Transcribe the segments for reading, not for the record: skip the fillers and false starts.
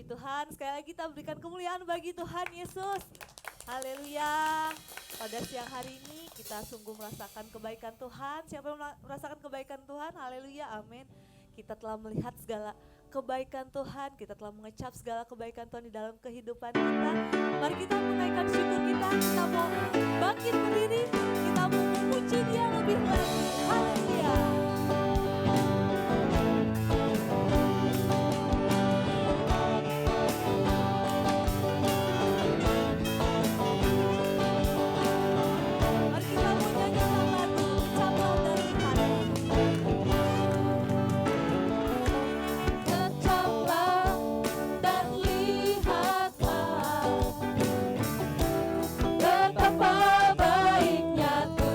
Puji Tuhan, sekali lagi kita berikan kemuliaan bagi Tuhan Yesus. Haleluya. Pada siang hari ini kita sungguh merasakan kebaikan Tuhan. Siapa yang merasakan kebaikan Tuhan? Haleluya, amin. Kita telah melihat segala kebaikan Tuhan, kita telah mengecap segala kebaikan Tuhan di dalam kehidupan kita. Mari kita menaikkan syukur kita mau bangkit berdiri, kita mau memuji Dia lebih lagi. Haleluya. Betapa baiknya Tuhan.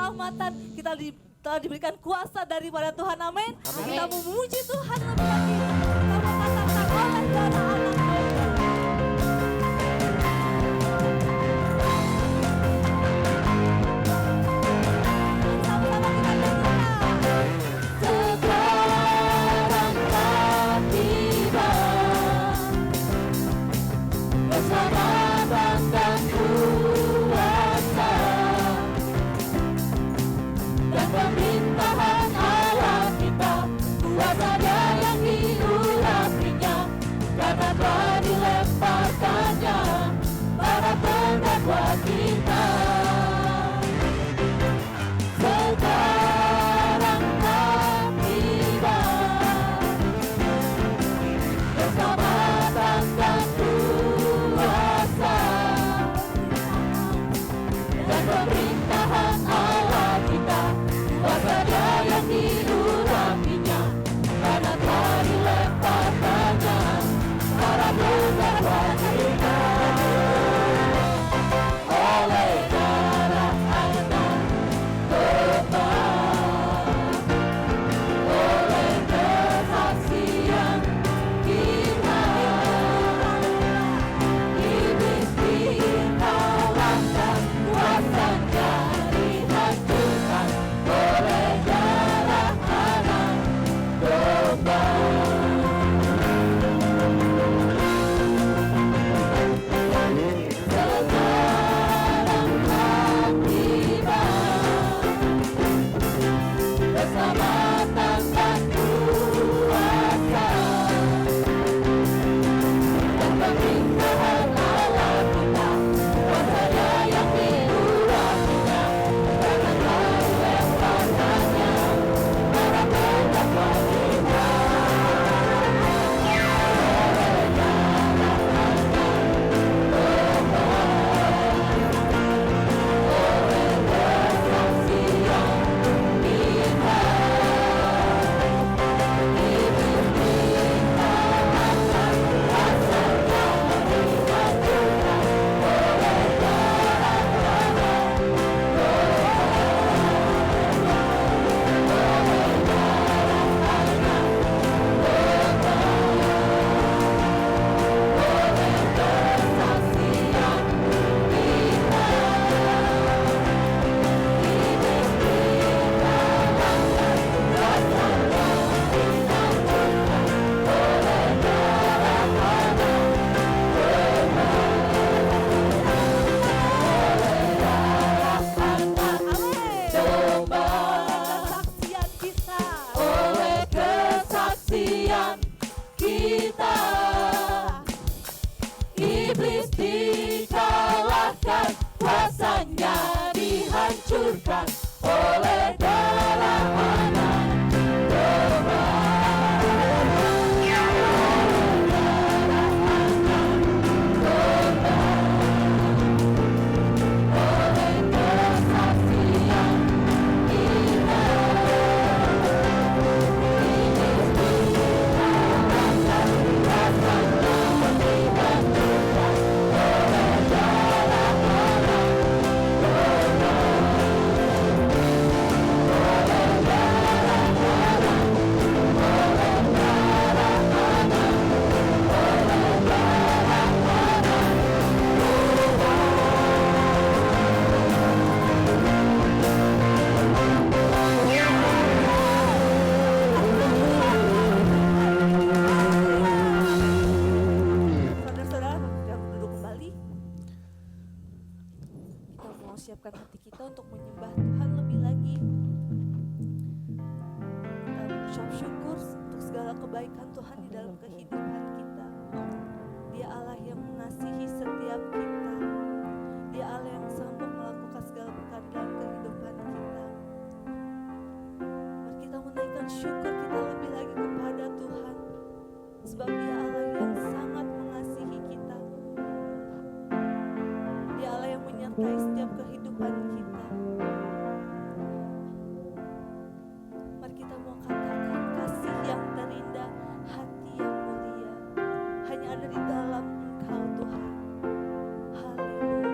keselamatan, telah diberikan kuasa daripada Tuhan, amin. Amin. Kita mau memuji Tuhan lebih lagi, kita mau katakan oleh darah anak domba. Sama-sama kita nyanyikan. Sekarang kau tiba, keselamatan dan kuasa, dan pemerintahan Allah kita, kuasa Dia yang diurapinya, karena telah dilemparkannya para pendakwa kita. Sekarang kau tiba, keselamatan dan kuasa, dan pemerintahan Allah kita, kuasa Dia yang diurapinya, karena telah dilemparkannya para pendakwa kita. Oleh darah anak domba, oleh kesaksian kita, iblis dikalahkan, kuasanya dihancurkan oleh darah anak domba. Sekarang kau tiba, keselamatan dan kuasa, dan pemerintahan Allah kita, kuasa Dia yang diurapinya, karena telah dilemparkannya para pendakwa kita. Oleh darah anak domba, oleh kesaksian kita, iblis dikalahkan, kuasanya dihancurkan oleh darah anak domba. Kesaksian kita. Oleh kesaksian kita, iblis dikalahkan, kuasanya dihancurkan oleh darah anak domba. Oleh kesaksian kita, Saudara-saudara, kita duduk kembali. Kita mau siapkan hati kita untuk menyembah Tuhan lebih lagi. Kita mengucap syukur untuk segala kebaikan Tuhan di dalam kehidupan kita. Dia Allah yang mengasihi setiap kita. Dia Allah yang sanggup melakukan segala berkat dalam kehidupan kita. Mari kita menaikkan syukur kita lebih lagi kepada Tuhan. Sebab Dia Allah yang sangat mengasihi kita. Dia Allah yang menyertai setiap kehidupan kita. Mari kita mau katakan kasih yang terindah, hati yang mulia, hanya ada di dalam Engkau Tuhan. Haleluya.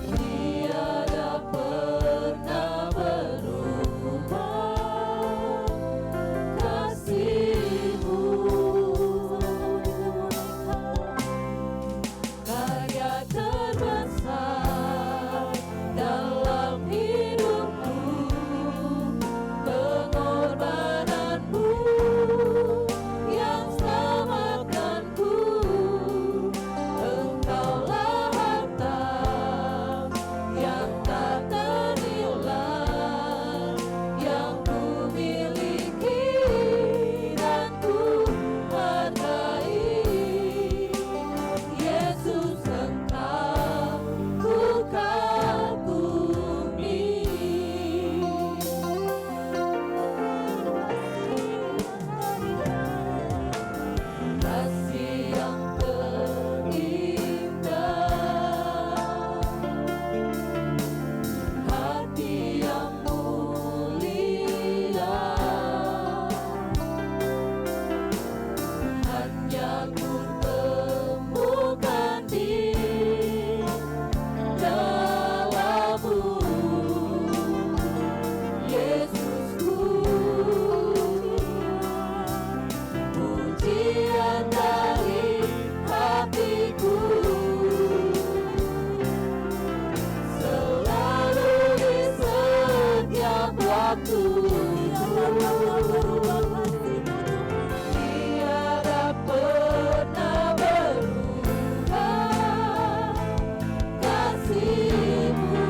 tiada pernah berubah kasih-Mu. Karya terbesar dalam hidupku, pengorbananmu yang selamatkanku. Engkaulah harta yang tak ternilai, yang ku miliki dan ku hargai. Yesus, Engkau ku kagumi. Kasih yang terindah, hati yang mulia, hanya ku temukan di dalam-Mu. Yesusku, pujian dari hatiku, selalu di setiap waktu. Tiada pernah berubah kasih-Mu.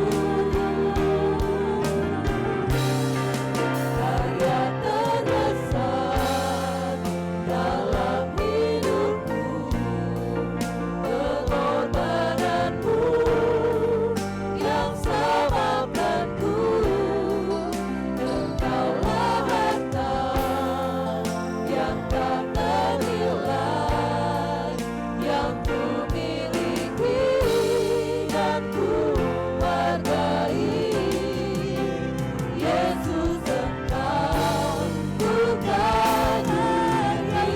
Karya terbesar dalam hidupku, pengorbananmu yang selamatkanku. Engkaulah harta yang tak ternilai, yang ku miliki dan ku hargai. Yesus, Engkau ku kagumi.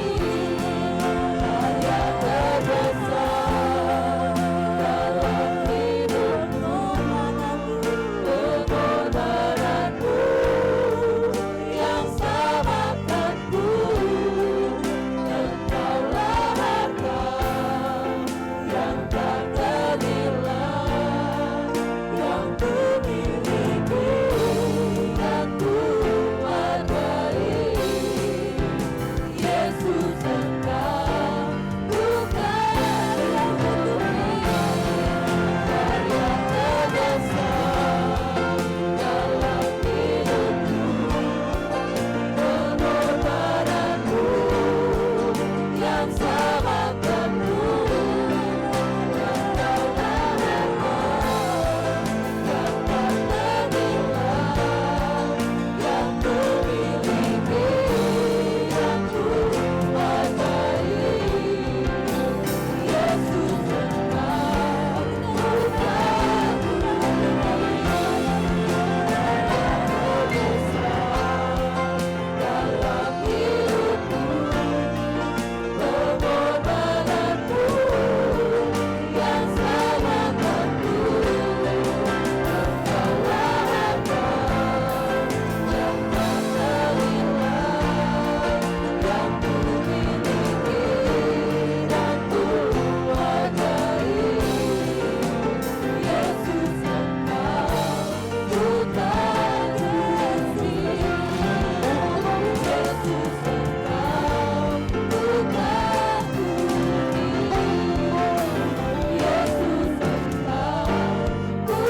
Karya terbesar dalam hidupku, pengorbananmu yang selamatkanku. Engkaulah harta yang tak ternilai, yang ku miliki dan ku hargai. Yesus, Engkau ku kagumi. Karya terbesar dalam hidupku, pengorbananmu yang selamatkanku. Engkaulah harta yang tak ternilai, yang ku miliki dan ku hargai. Yesus, Engkau ku dalam hidupku, pengorbananmu yang selamatkanku. Engkaulah harta yang tak ternilai, yang ku miliki dan ku hargai. Yesus, Engkau ku kagumi. Yesus, Engkau ku kagumi. Yesus, Engkau ku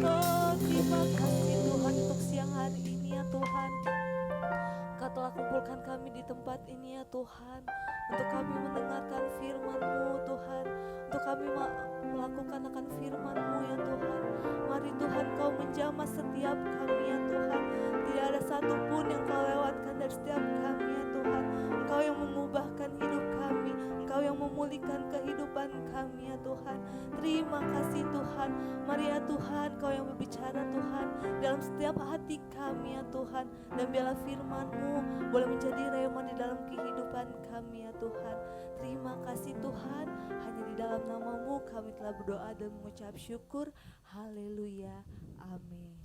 Oh, terima kasih Tuhan untuk siang hari ini ya Tuhan. Kau telah kumpulkan kami di tempat ini ya Tuhan, untuk kami mendengarkan firman-Mu Tuhan, untuk kami melakukan akan firman-Mu ya Tuhan. Mari Tuhan Kau menjamah setiap kami ya Tuhan. Tidak ada satupun yang Kau lewatkan dari setiap kami ya Tuhan. Engkau yang mengubahkan hidup kami, Engkau yang memulihkan kehidupan kami ya Tuhan. Terima kasih Tuhan. Mari ya Tuhan, Kau yang berbicara Tuhan dalam setiap hati kami ya Tuhan. Dan biarlah firman-Mu boleh menjadi rema di dalam kehidupan kami ya Tuhan. Terima kasih Tuhan, hanya di dalam nama-Mu kami telah berdoa dan mengucap syukur. Haleluya, amin.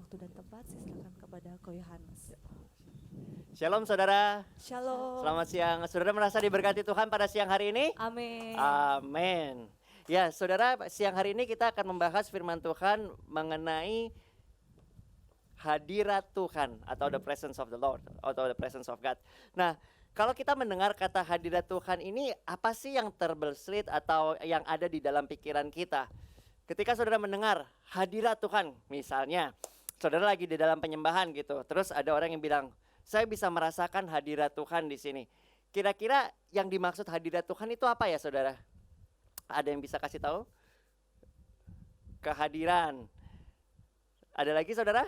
Waktu dan tempat saya silakan kepada Ko Yohanes. Shalom saudara, Shalom. selamat siang. Saudara merasa diberkati Tuhan pada siang hari ini? Amin. Amin. Ya saudara, siang hari ini kita akan membahas firman Tuhan mengenai hadirat Tuhan atau the presence of the Lord atau the presence of God. Nah, kalau kita mendengar kata hadirat Tuhan ini, apa sih yang terbersit atau yang ada di dalam pikiran kita? Ketika saudara mendengar hadirat Tuhan, misalnya saudara lagi di dalam penyembahan gitu, terus ada orang yang bilang, saya bisa merasakan hadirat Tuhan di sini. Kira-kira yang dimaksud hadirat Tuhan itu apa ya saudara? Ada yang bisa kasih tahu? Kehadiran. Ada lagi saudara?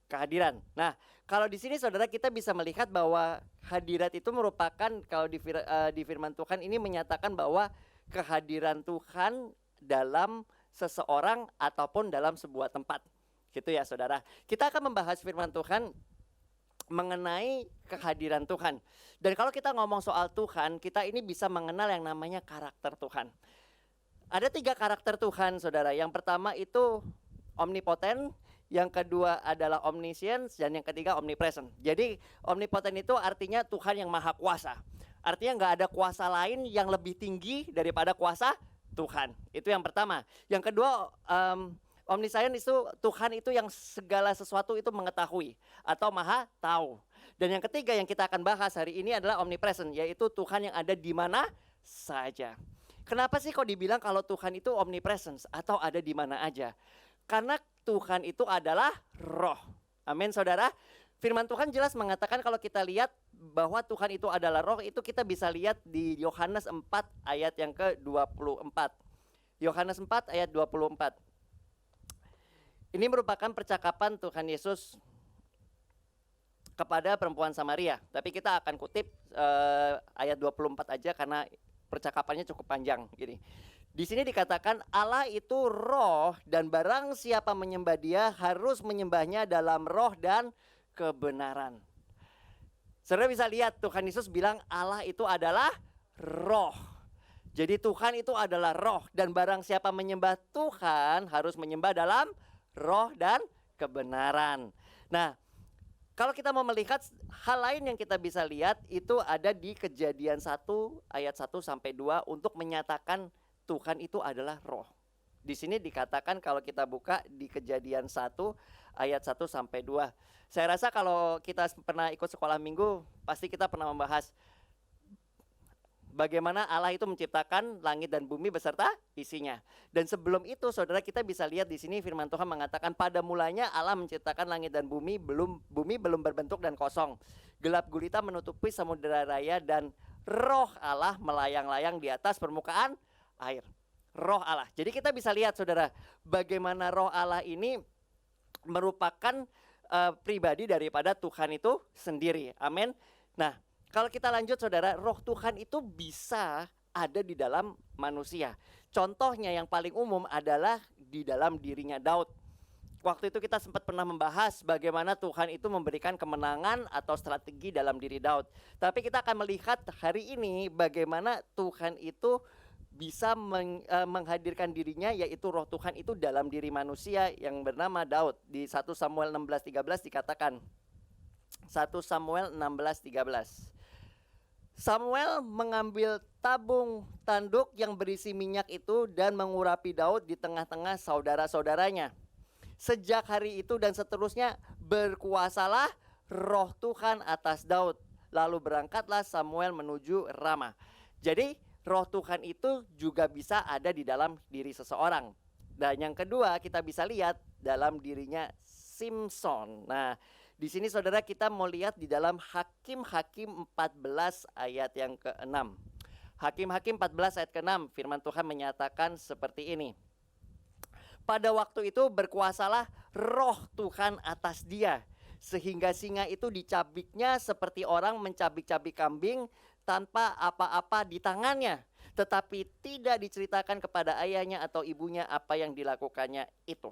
Kehadiran. Nah, kalau di sini saudara kita bisa melihat bahwa hadirat itu merupakan, kalau di firman Tuhan ini menyatakan bahwa kehadiran Tuhan dalam seseorang ataupun dalam sebuah tempat. Gitu ya saudara. Kita akan membahas firman Tuhan mengenai kehadiran Tuhan. Dan kalau kita ngomong soal Tuhan, kita ini bisa mengenal yang namanya karakter Tuhan. Ada 3 karakter Tuhan saudara. Yang pertama itu omnipotent, yang kedua adalah omniscience, dan yang ketiga omnipresent. Jadi omnipotent itu artinya Tuhan yang maha kuasa. Artinya nggak ada kuasa lain yang lebih tinggi daripada kuasa Tuhan. Itu yang pertama. Yang kedua omniscient itu Tuhan itu yang segala sesuatu itu mengetahui atau maha tahu. Dan yang ketiga yang kita akan bahas hari ini adalah omnipresent, yaitu Tuhan yang ada di mana saja. Kenapa sih kok dibilang kalau Tuhan itu omnipresent atau ada di mana aja? Karena Tuhan itu adalah roh. Amin saudara. Firman Tuhan jelas mengatakan kalau kita lihat bahwa Tuhan itu adalah roh, itu kita bisa lihat di Yohanes 4 ayat yang ke-24. Yohanes 4 ayat 24. Ini merupakan percakapan Tuhan Yesus kepada perempuan Samaria. Tapi kita akan kutip ayat 24 aja karena percakapannya cukup panjang. Gini. Di sini dikatakan Allah itu roh dan barang siapa menyembah Dia harus menyembahnya dalam roh dan kebenaran. Saudara bisa lihat Tuhan Yesus bilang Allah itu adalah roh. Jadi Tuhan itu adalah roh dan barang siapa menyembah Tuhan harus menyembah dalam roh dan kebenaran. Nah, kalau kita mau melihat hal lain yang kita bisa lihat itu ada di Kejadian 1 ayat 1 sampai 2 untuk menyatakan Tuhan itu adalah roh. Di sini dikatakan kalau kita buka di Kejadian 1 ayat 1 sampai 2. Saya rasa kalau kita pernah ikut sekolah minggu pasti kita pernah membahas bagaimana Allah itu menciptakan langit dan bumi beserta isinya. Dan sebelum itu saudara kita bisa lihat di sini firman Tuhan mengatakan pada mulanya Allah menciptakan langit dan bumi belum berbentuk dan kosong. Gelap gulita menutupi samudera raya dan roh Allah melayang-layang di atas permukaan air. Roh Allah. Jadi kita bisa lihat saudara bagaimana roh Allah ini merupakan pribadi daripada Tuhan itu sendiri. Amin. Nah, kalau kita lanjut saudara, roh Tuhan itu bisa ada di dalam manusia. Contohnya yang paling umum adalah di dalam dirinya Daud. Waktu itu kita sempat pernah membahas bagaimana Tuhan itu memberikan kemenangan atau strategi dalam diri Daud. Tapi kita akan melihat hari ini bagaimana Tuhan itu bisa menghadirkan dirinya, yaitu roh Tuhan itu dalam diri manusia yang bernama Daud. Di 1 Samuel 16:13 dikatakan. 1 Samuel 16:13. Samuel mengambil tabung tanduk yang berisi minyak itu dan mengurapi Daud di tengah-tengah saudara-saudaranya. Sejak hari itu dan seterusnya berkuasalah roh Tuhan atas Daud. Lalu berangkatlah Samuel menuju Rama. Jadi roh Tuhan itu juga bisa ada di dalam diri seseorang. Dan yang kedua kita bisa lihat dalam dirinya Simson. Nah, di sini saudara kita mau lihat di dalam Hakim-Hakim 14 ayat yang ke-6. Hakim-Hakim 14 ayat ke-6 firman Tuhan menyatakan seperti ini. Pada waktu itu berkuasalah roh Tuhan atas dia, sehingga singa itu dicabiknya seperti orang mencabik-cabik kambing, tanpa apa-apa di tangannya, tetapi tidak diceritakan kepada ayahnya atau ibunya apa yang dilakukannya itu.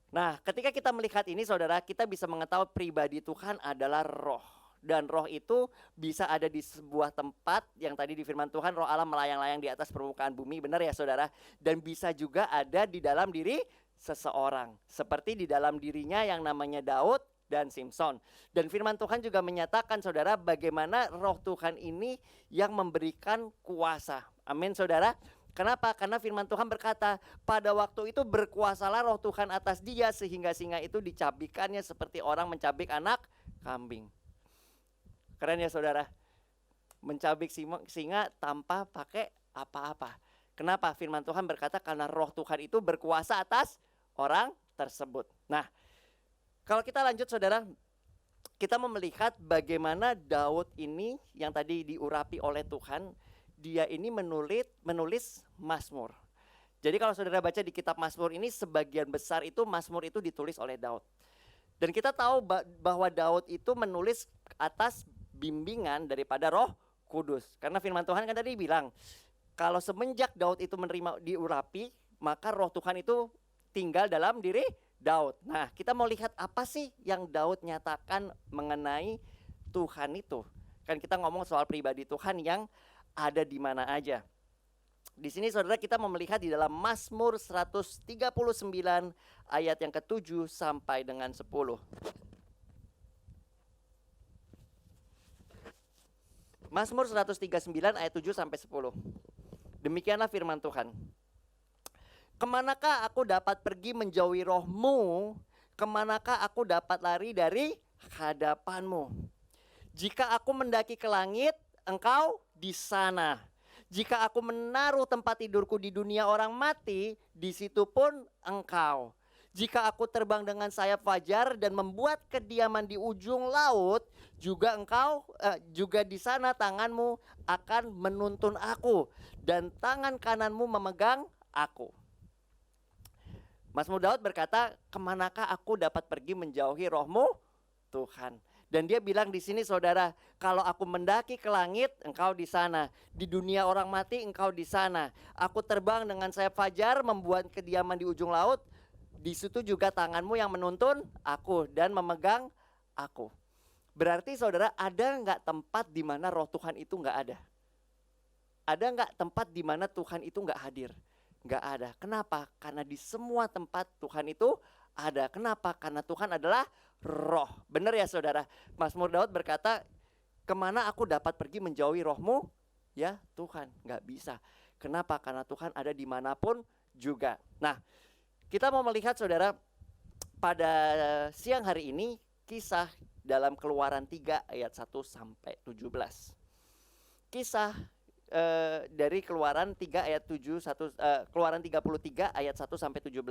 Nah, ketika kita melihat ini saudara, kita bisa mengetahui pribadi Tuhan adalah roh. Dan roh itu bisa ada di sebuah tempat yang tadi di firman Tuhan roh Allah melayang-layang di atas permukaan bumi, benar ya saudara? Dan bisa juga ada di dalam diri seseorang. Seperti di dalam dirinya yang namanya Daud dan Simson. Dan firman Tuhan juga menyatakan saudara bagaimana roh Tuhan ini yang memberikan kuasa. Amin saudara. Kenapa? Karena firman Tuhan berkata, pada waktu itu berkuasalah roh Tuhan atas dia sehingga singa itu dicabikannya seperti orang mencabik anak kambing. Keren ya saudara? Mencabik singa tanpa pakai apa-apa. Kenapa? Firman Tuhan berkata karena roh Tuhan itu berkuasa atas orang tersebut. Nah, kalau kita lanjut saudara, kita mau melihat bagaimana Daud ini yang tadi diurapi oleh Tuhan, dia ini menulis Mazmur. Jadi kalau saudara baca di kitab Mazmur ini sebagian besar itu Mazmur itu ditulis oleh Daud. Dan kita tahu bahwa Daud itu menulis atas bimbingan daripada Roh Kudus. Karena firman Tuhan kan tadi bilang, kalau semenjak Daud itu menerima diurapi, maka Roh Tuhan itu tinggal dalam diri Daud. Nah, kita mau lihat apa sih yang Daud nyatakan mengenai Tuhan itu. Kan kita ngomong soal pribadi Tuhan yang ada di mana aja. Di sini saudara kita mau melihat di dalam Mazmur 139 ayat yang ke-7 sampai dengan 10. Mazmur 139 ayat 7 sampai 10. Demikianlah firman Tuhan. Kemanakah aku dapat pergi menjauhi rohmu? Kemanakah aku dapat lari dari hadapanmu? Jika aku mendaki ke langit, engkau di sana. Jika aku menaruh tempat tidurku di dunia orang mati, di situ pun engkau. Jika aku terbang dengan sayap fajar dan membuat kediaman di ujung laut, juga engkau juga di sana tanganmu akan menuntun aku dan tangan kananmu memegang aku. Mazmur Daud berkata, kemanakah aku dapat pergi menjauhi rohmu, Tuhan? Dan dia bilang di sini saudara, kalau aku mendaki ke langit, engkau di sana. Di dunia orang mati, engkau di sana. Aku terbang dengan sayap fajar, membuat kediaman di ujung laut. Di situ juga tanganmu yang menuntun aku dan memegang aku. Berarti saudara, ada nggak tempat di mana roh Tuhan itu nggak ada? Ada nggak tempat di mana Tuhan itu nggak hadir? Nggak ada. Kenapa? Karena di semua tempat Tuhan itu ada. Kenapa? Karena Tuhan adalah roh. Benar ya saudara? Mazmur Daud berkata, kemana aku dapat pergi menjauhi rohmu? Ya Tuhan, nggak bisa. Kenapa? Karena Tuhan ada dimanapun juga. Nah, kita mau melihat saudara, pada siang hari ini kisah dalam Keluaran 3 ayat 1 sampai 17. Kisah dari Keluaran 3 ayat 7 Keluaran 33 ayat 1 sampai 17.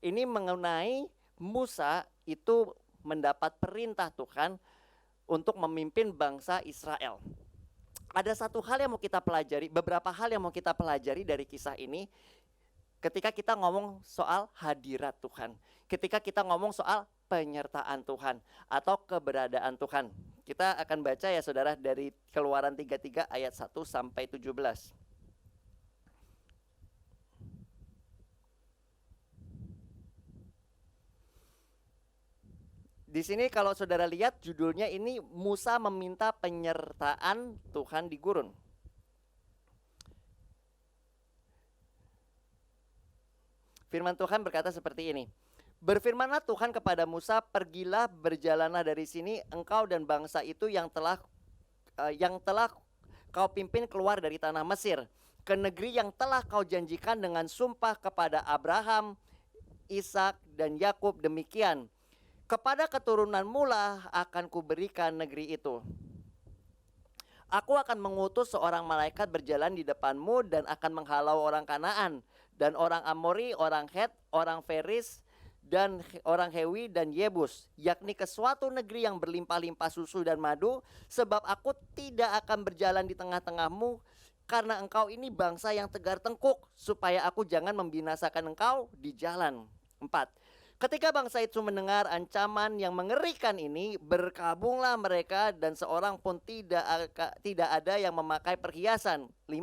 Ini mengenai Musa itu mendapat perintah Tuhan untuk memimpin bangsa Israel. Ada satu hal yang mau kita pelajari, beberapa hal yang mau kita pelajari dari kisah ini ketika kita ngomong soal hadirat Tuhan, ketika kita ngomong soal penyertaan Tuhan atau keberadaan Tuhan. Kita akan baca ya saudara dari Keluaran 33 ayat 1 sampai 17. Di sini kalau saudara lihat judulnya ini Musa meminta penyertaan Tuhan di gurun. Firman Tuhan berkata seperti ini. Berfirmanlah Tuhan kepada Musa, pergilah berjalanlah dari sini engkau dan bangsa itu yang telah kau pimpin keluar dari tanah Mesir, ke negeri yang telah kau janjikan dengan sumpah kepada Abraham, Ishak dan Yakub demikian. Kepada keturunanmu lah akan kuberikan negeri itu. Aku akan mengutus seorang malaikat berjalan di depanmu dan akan menghalau orang Kanaan dan orang Amori, orang Het, orang Feris dan orang Hewi dan Yebus, yakni ke suatu negeri yang berlimpah-limpah susu dan madu, sebab aku tidak akan berjalan di tengah-tengahmu karena engkau ini bangsa yang tegar tengkuk, supaya aku jangan membinasakan engkau di jalan. 4. Ketika bangsa itu mendengar ancaman yang mengerikan ini, berkabunglah mereka dan seorang pun tidak ada yang memakai perhiasan. 5.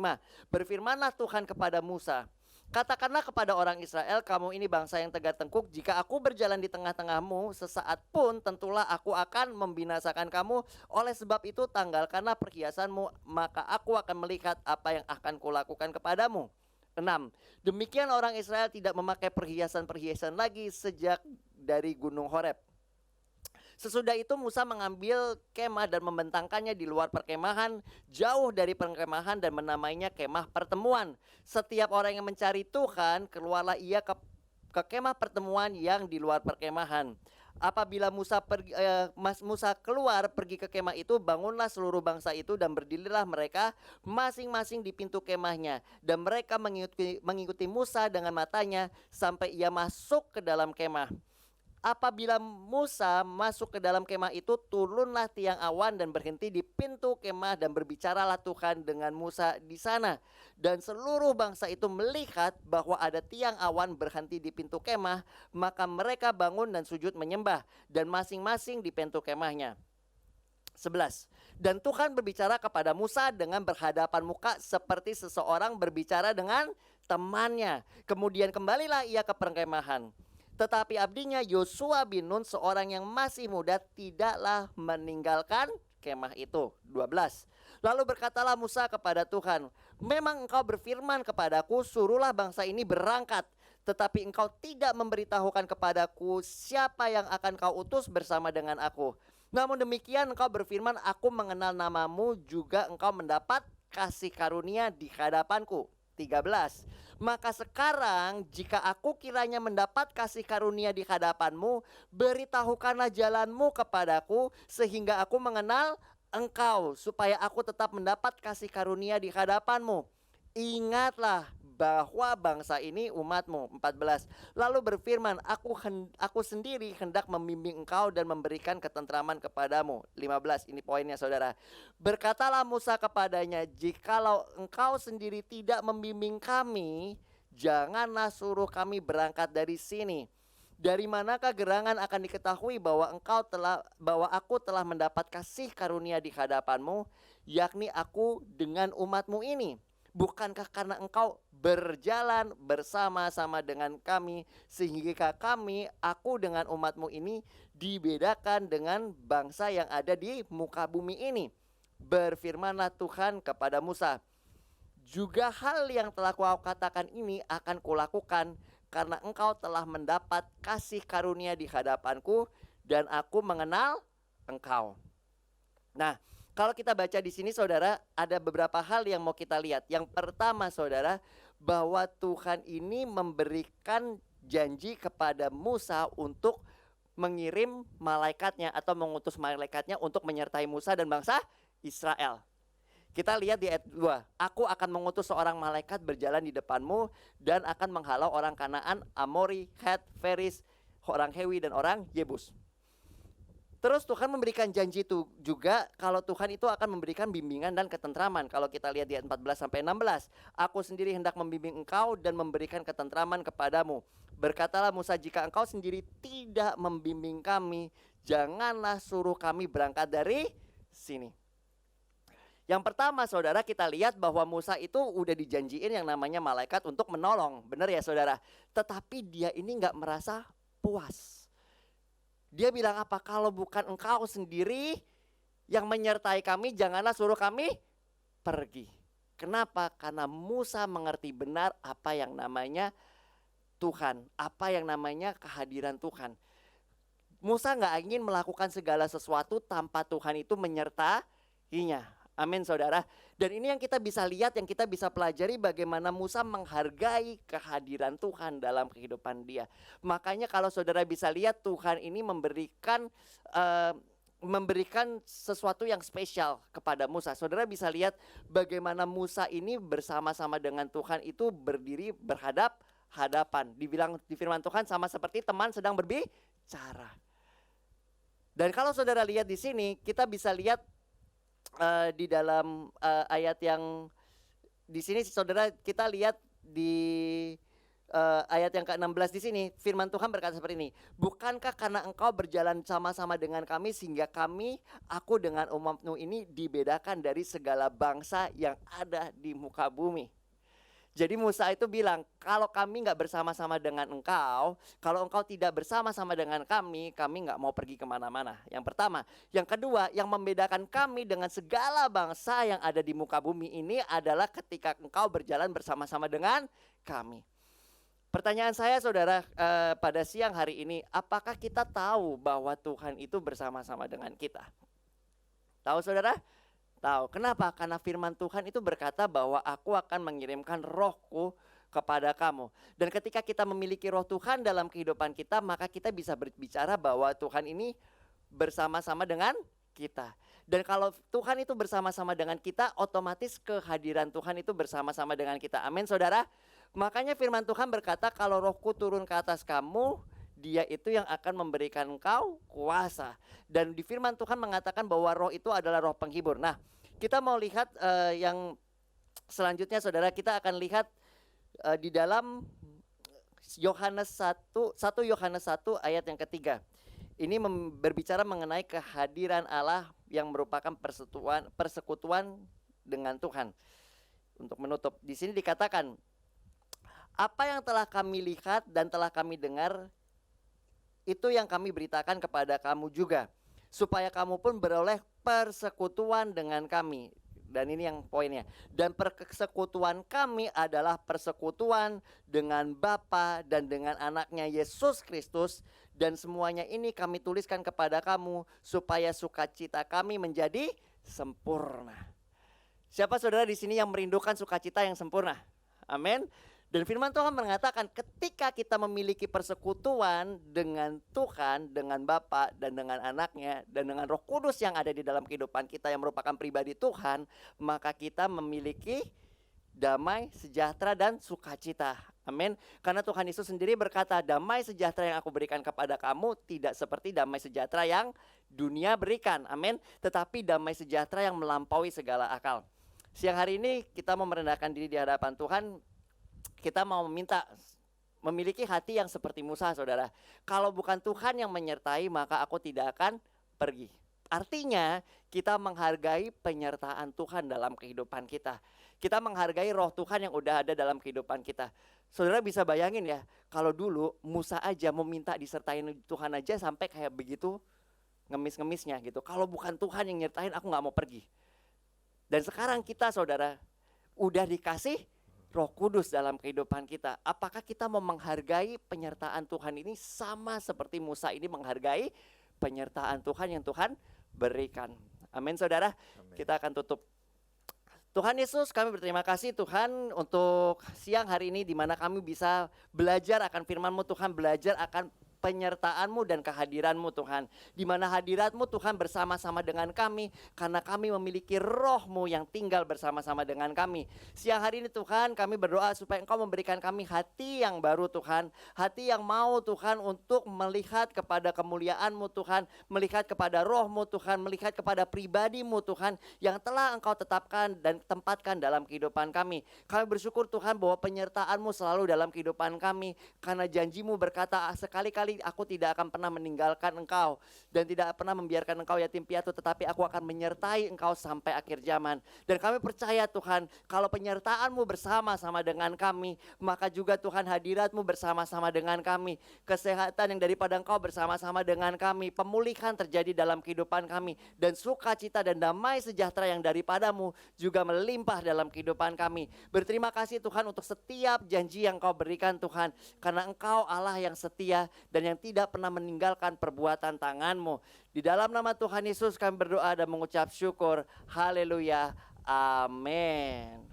Berfirmanlah Tuhan kepada Musa, katakanlah kepada orang Israel, kamu ini bangsa yang tegak tengkuk. Jika aku berjalan di tengah-tengahmu, sesaat pun tentulah aku akan membinasakan kamu. Oleh sebab itu tanggalkanlah perhiasanmu, maka aku akan melihat apa yang akan kulakukan kepadamu. 6. Demikian orang Israel tidak memakai perhiasan-perhiasan lagi sejak dari Gunung Horeb. Sesudah itu Musa mengambil kemah dan membentangkannya di luar perkemahan, jauh dari perkemahan, dan menamainya kemah pertemuan. Setiap orang yang mencari Tuhan, keluarlah ia ke kemah pertemuan yang di luar perkemahan. Apabila Musa keluar pergi ke kemah itu, bangunlah seluruh bangsa itu dan berdirilah mereka masing-masing di pintu kemahnya. Dan mereka mengikuti Musa dengan matanya sampai ia masuk ke dalam kemah. Apabila Musa masuk ke dalam kemah itu, turunlah tiang awan dan berhenti di pintu kemah, dan berbicaralah Tuhan dengan Musa di sana. Dan seluruh bangsa itu melihat bahwa ada tiang awan berhenti di pintu kemah, maka mereka bangun dan sujud menyembah, dan masing-masing di pintu kemahnya. 11. Dan Tuhan berbicara kepada Musa dengan berhadapan muka seperti seseorang berbicara dengan temannya. Kemudian kembalilah ia ke perkemahan. Tetapi abdinya Yosua bin Nun, seorang yang masih muda, tidaklah meninggalkan kemah itu. 12. Lalu berkatalah Musa kepada Tuhan, memang engkau berfirman kepadaku, suruhlah bangsa ini berangkat. Tetapi engkau tidak memberitahukan kepadaku siapa yang akan kau utus bersama dengan aku. Namun demikian engkau berfirman, aku mengenal namamu, juga engkau mendapat kasih karunia di hadapanku. 13. Maka sekarang jika aku kiranya mendapat kasih karunia di hadapanmu, beritahukanlah jalanmu kepadaku sehingga aku mengenal engkau, supaya aku tetap mendapat kasih karunia di hadapanmu. Ingatlah bahwa bangsa ini umatmu. 14. Lalu berfirman, aku sendiri hendak membimbing engkau dan memberikan ketentraman kepadamu. 15. Ini poinnya saudara. Berkatalah Musa kepadanya, jikalau engkau sendiri tidak membimbing kami, janganlah suruh kami berangkat dari sini. Dari manakah gerangan akan diketahui bahwa aku telah mendapat kasih karunia di hadapanmu, yakni aku dengan umatmu ini? Bukankah karena engkau berjalan bersama-sama dengan kami, sehingga aku dengan umatmu ini dibedakan dengan bangsa yang ada di muka bumi ini? Berfirmanlah Tuhan kepada Musa, juga hal yang telah kau katakan ini akan kulakukan, karena engkau telah mendapat kasih karunia di hadapanku, dan aku mengenal engkau. Nah, kalau kita baca di sini saudara, ada beberapa hal yang mau kita lihat. Yang pertama saudara, bahwa Tuhan ini memberikan janji kepada Musa untuk mengirim malaikatnya atau mengutus malaikatnya untuk menyertai Musa dan bangsa Israel. Kita lihat di ayat 2, aku akan mengutus seorang malaikat berjalan di depanmu dan akan menghalau orang Kanaan, Amori, Het, Feris, orang Hewi dan orang Yebus. Terus Tuhan memberikan janji itu juga kalau Tuhan itu akan memberikan bimbingan dan ketentraman. Kalau kita lihat di ayat 14-16, aku sendiri hendak membimbing engkau dan memberikan ketentraman kepadamu. Berkatalah Musa, jika engkau sendiri tidak membimbing kami, janganlah suruh kami berangkat dari sini. Yang pertama saudara, kita lihat bahwa Musa itu udah dijanjiin yang namanya malaikat untuk menolong. Benar ya saudara? Tetapi dia ini gak merasa puas. Dia bilang apa? Kalau bukan engkau sendiri yang menyertai kami, janganlah suruh kami pergi. Kenapa? Karena Musa mengerti benar apa yang namanya Tuhan, apa yang namanya kehadiran Tuhan. Musa gak ingin melakukan segala sesuatu tanpa Tuhan itu menyertainya. Amin saudara. Dan ini yang kita bisa lihat, yang kita bisa pelajari bagaimana Musa menghargai kehadiran Tuhan dalam kehidupan dia. Makanya kalau saudara bisa lihat, Tuhan ini memberikan sesuatu yang spesial kepada Musa. Saudara bisa lihat bagaimana Musa ini bersama-sama dengan Tuhan itu berdiri berhadap-hadapan. Dibilang di firman Tuhan sama seperti teman sedang berbicara. Dan kalau saudara lihat di sini, kita bisa lihat di dalam ayat yang di sini saudara, kita lihat di ayat yang ke-16 di sini, firman Tuhan berkata seperti ini. Bukankah karena engkau berjalan sama-sama dengan kami sehingga aku dengan umatmu ini dibedakan dari segala bangsa yang ada di muka bumi. Jadi Musa itu bilang, kalau kami nggak bersama-sama dengan engkau, kalau engkau tidak bersama-sama dengan kami nggak mau pergi kemana-mana. Yang pertama. Yang kedua, yang membedakan kami dengan segala bangsa yang ada di muka bumi ini adalah ketika engkau berjalan bersama-sama dengan kami. Pertanyaan saya saudara pada siang hari ini, apakah kita tahu bahwa Tuhan itu bersama-sama dengan kita? Tahu saudara? Tahu. Kenapa? Karena firman Tuhan itu berkata bahwa aku akan mengirimkan rohku kepada kamu. Dan ketika kita memiliki roh Tuhan dalam kehidupan kita, maka kita bisa berbicara bahwa Tuhan ini bersama-sama dengan kita. Dan kalau Tuhan itu bersama-sama dengan kita, otomatis kehadiran Tuhan itu bersama-sama dengan kita. Amin saudara. Makanya firman Tuhan berkata, kalau rohku turun ke atas kamu, Dia itu yang akan memberikan engkau kuasa. Dan di firman Tuhan mengatakan bahwa roh itu adalah roh penghibur. Nah, kita mau lihat yang selanjutnya saudara, kita akan lihat di dalam Yohanes 1 Yohanes 1 ayat yang ketiga. Ini berbicara mengenai kehadiran Allah yang merupakan persekutuan dengan Tuhan. Untuk menutup, di sini dikatakan, apa yang telah kami lihat dan telah kami dengar, itu yang kami beritakan kepada kamu juga, supaya kamu pun beroleh persekutuan dengan kami. Dan ini yang poinnya. Dan persekutuan kami adalah persekutuan dengan Bapa dan dengan anaknya Yesus Kristus. Dan semuanya ini kami tuliskan kepada kamu supaya sukacita kami menjadi sempurna. Siapa saudara di sini yang merindukan sukacita yang sempurna? Amin. Dan firman Tuhan mengatakan ketika kita memiliki persekutuan dengan Tuhan, dengan Bapa dan dengan anaknya dan dengan Roh Kudus yang ada di dalam kehidupan kita yang merupakan pribadi Tuhan, maka kita memiliki damai, sejahtera dan sukacita. Amin. Karena Tuhan Yesus sendiri berkata, damai sejahtera yang aku berikan kepada kamu tidak seperti damai sejahtera yang dunia berikan. Amin. Tetapi damai sejahtera yang melampaui segala akal. Siang hari ini kita mau merendahkan diri di hadapan Tuhan. Kita mau meminta memiliki hati yang seperti Musa saudara. Kalau bukan Tuhan yang menyertai, maka aku tidak akan pergi. Artinya kita menghargai penyertaan Tuhan dalam kehidupan kita. Kita menghargai roh Tuhan yang udah ada dalam kehidupan kita. Saudara bisa bayangin ya, kalau dulu Musa aja meminta disertain Tuhan aja sampai kayak begitu ngemis-ngemisnya gitu. Kalau bukan Tuhan yang nyertain, aku gak mau pergi. Dan sekarang kita saudara udah dikasih Roh Kudus dalam kehidupan kita. Apakah kita mau menghargai penyertaan Tuhan ini sama seperti Musa ini menghargai penyertaan Tuhan yang Tuhan berikan? Amin saudara. Amin. Kita akan tutup. Tuhan Yesus, kami berterima kasih Tuhan untuk siang hari ini di mana kami bisa belajar akan firman-Mu Tuhan, belajar akan penyertaan-Mu dan kehadiran-Mu Tuhan. Di mana hadirat-Mu Tuhan bersama-sama dengan kami, karena kami memiliki roh-Mu yang tinggal bersama-sama dengan kami. Siang hari ini Tuhan kami berdoa supaya Engkau memberikan kami hati yang baru Tuhan. Hati yang mau Tuhan untuk melihat kepada kemuliaan-Mu Tuhan, melihat kepada roh-Mu Tuhan, melihat kepada pribadi-Mu Tuhan yang telah Engkau tetapkan dan tempatkan dalam kehidupan kami. Kami bersyukur Tuhan bahwa penyertaan-Mu selalu dalam kehidupan kami, karena janji-Mu berkata, sekali-kali aku tidak akan pernah meninggalkan engkau dan tidak pernah membiarkan engkau yatim piatu, tetapi aku akan menyertai engkau sampai akhir zaman. Dan kami percaya Tuhan, kalau penyertaan-Mu bersama-sama dengan kami, maka juga Tuhan hadirat-Mu bersama-sama dengan kami. Kesehatan yang daripada engkau bersama-sama dengan kami, pemulihan terjadi dalam kehidupan kami, dan sukacita dan damai sejahtera yang daripada-Mu juga melimpah dalam kehidupan kami. Berterima kasih Tuhan untuk setiap janji yang Kau berikan Tuhan, karena Engkau Allah yang setia dan yang tidak pernah meninggalkan perbuatan tangan-Mu. Di dalam nama Tuhan Yesus kami berdoa dan mengucap syukur. Haleluya. Amin.